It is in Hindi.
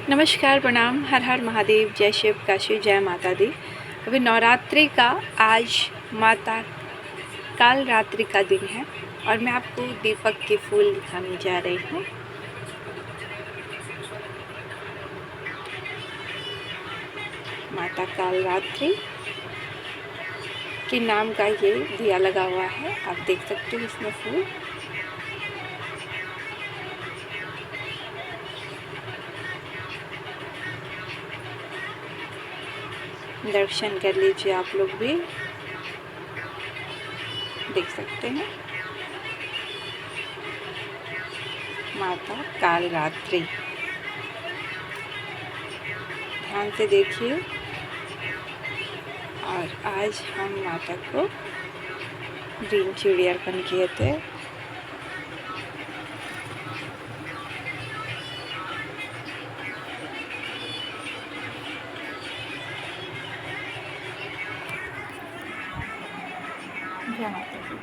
नमस्कार, प्रणाम, हर हर महादेव, जय शिव काशी, जय माता दी। अभी नवरात्रि का आज माता काल रात्रि का दिन है और मैं आपको दीपक के फूल दिखाने जा रही हूँ। माता काल रात्रि के नाम का ये दिया लगा हुआ है, आप देख सकते हो इसमें फूल। दर्शन कर लीजिए, आप लोग भी देख सकते हैं। माता काल रात्रि, ध्यान से देखिए। और आज हम माता को ग्रीन चूड़ी अर्पण किए थे। जय माता दी।